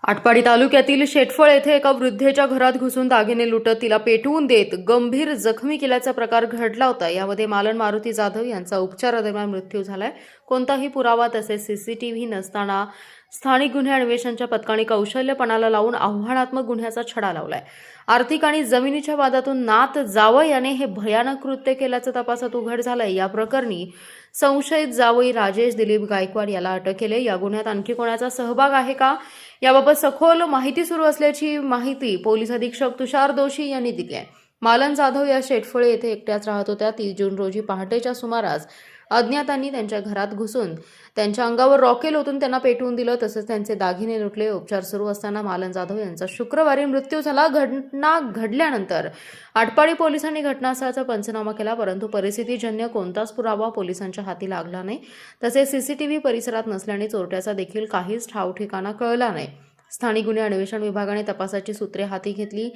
आटपाडी तालुक्यातील शेटफळ येथे एका वृद्धेच्या घरात घुसून दागिने लुटत तिला पेटवून देत गंभीर जखमी केल्याचा प्रकार घडला होता। यामध्ये मालन मारुती जाधव यांचा उपचारादरम्यान मृत्यू झालाय। कोणताही पुरावा तसेच सीसीटीव्ही नसताना स्थानिक गुन्हे अन्वेषणाच्या पथकाने कौशल्यपणाला लावून आव्हानात्मक गुन्ह्याचा छडा लावलाय। आर्थिक आणि जमिनीच्या वादातून नात जावई याने हे भयानक कृत्य केल्याचं तपासात उघड झालंय। या प्रकरणी संशयित जावई राजेश दिलीप गायकवाड याला अटक केली। या गुन्ह्यात आणखी कोणाचा सहभाग आहे का याबाबत सखोल माहिती सुरू असल्याची माहिती पोलीस अधीक्षक तुषार दोशी यांनी दिली आहे। मालन जाधव या शेटफळे येथे एकट्याच राहत होत्या। 30 जून रोजी पहाटेच्या सुमारास अज्ञातांनी त्यांच्या घरात घुसून त्यांच्या अंगावर रॉकेल ओतून त्यांना पेटवून दिलं, तसेच त्यांचे दागिने लुटले। उपचार सुरू असताना मालन जाधव यांचा शुक्रवारी मृत्यू झाला। घटना घडल्यानंतर आटपाडी पोलिसांनी घटनास्थळाचा पंचनामा केला, परंतु परिस्थितीजन्य कोणताच पुरावा पोलिसांच्या हाती लागला नाही। तसेच सीसीटीव्ही परिसरात नसल्याने चोरट्याचा देखील काहीच ठावठिकाणा कळला नाही। स्थानिक गुन्हे अन्वेषण विभागाने तपासाची सूत्रे हाती घेतली।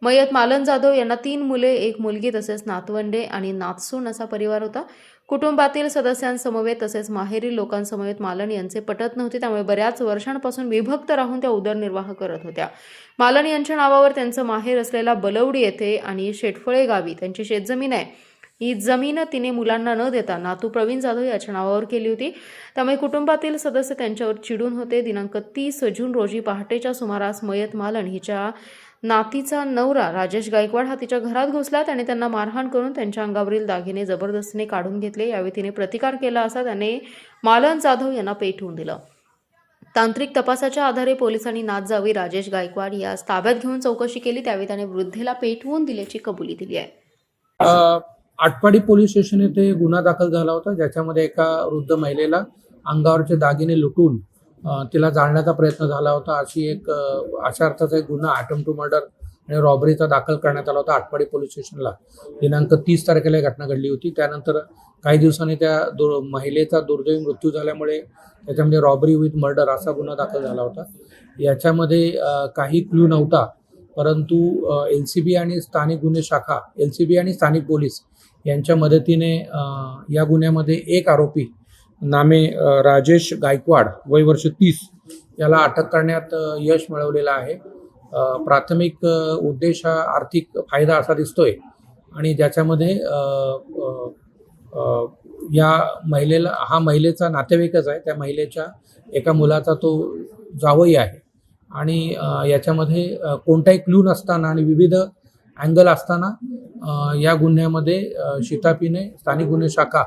मयत मालन जाधव यांना 3 मुले, 1 मुलगी तसेच नातवंडे आणि नातसून असा परिवार होता। कुटुंबातील सदस्यांसमवेत तसेच माहेरी लोकांसमवेत मालन यांचे पटत नव्हते, त्यामुळे बऱ्याच वर्षांपासून विभक्त राहून त्या उदरनिर्वाह करत होत्या। मालन यांच्या नावावर त्यांचं माहेर असलेला बलवडी येथे आणि शेटफळे गावी त्यांची शेतजमीन आहे। ही जमीन तिने मुलांना न देता नातू प्रवीण जाधव याच्या नावावर केली होती, त्यामुळे कुटुंबातील सदस्य त्यांच्यावर चिडून होते। दिनांक 30 जून रोजी पहाटेच्या सुमारास मयत मालन हिच्या नातीचा नवरा राजेश गायकवाड हा तिच्या घरात घुसला। त्याने त्यांना मारहाण करून त्यांच्या अंगावरील दागिने जबरदस्तीने काढून घेतले। यावेळी तिने प्रतिकार केला असता त्याने मालन जाधव यांना पेटवून दिलं। तांत्रिक तपासाच्या आधारे पोलिसांनी नात जावई राजेश गायकवाड यास ताब्यात घेऊन चौकशी केली, त्यावेळी त्याने वृद्धेला पेटवून दिल्याची कबुली दिली आहे। आटपाडी पोलीस स्टेशन येथे गुन्हा दाखल झाला होता, ज्याच्यामध्ये एका वृद्ध महिलेला अंगावरचे दागिने लुटून तिला जाळण्याचा प्रयत्न झाला होता। अशा अर्थाचा एक गुन्हा अटेम्प्ट टू मर्डर आणि रॉबरीचा दाखल करण्यात आला होता आटपाडी पोलीस स्टेशनला। दिनांक 30 तारखेला घटना घडली होती। त्यानंतर काही दिवसांनी त्या महिलेचा दुर्दैवी मृत्यू झाल्यामुळे त्याच्यामध्ये रॉबरी विथ मर्डर असा गुन्हा दाखल झाला होता। याच्यामध्ये काही क्लू नव्हता, परंतु LCB आणि स्थानिक गुन्हे शाखा, LCB आणि स्थानिक पोलीस यांच्या मदतीने या गुन्ह्यामध्ये एक आरोपी नामे राजेश गायकवाड वय वर्ष 30 याला अटक करण्यात यश मिळवलेलं आहे। प्राथमिक उद्देश हा आर्थिक फायदा असा दिसतोय आणि ज्याच्यामध्ये या महिलेचा नातेवाईकच आहे। त्या महिलेच्या एका मुलाचा तो जावई आहे आणि याच्यामध्ये कोणताही क्लू नसताना आणि विविध अँगल असताना या गुन्ह्यामध्ये शिताफीने स्थानिक गुन्हे शाखा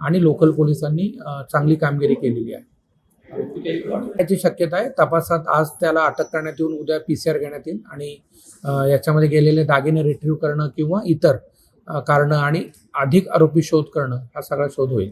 आणि लोकल पोलिसांनी चांगली कामगिरी केलेली आहे। याची शक्यता आहे। तपासात आज त्याला अटक करण्यात येऊन उद्या PCR घेण्यात येईल आणि याच्यामध्ये गेलेले दागिने रिट्रीव्ह करणं किंवा इतर कारणं आणि अधिक आरोपी शोध करणं हा सगळा शोध होईल।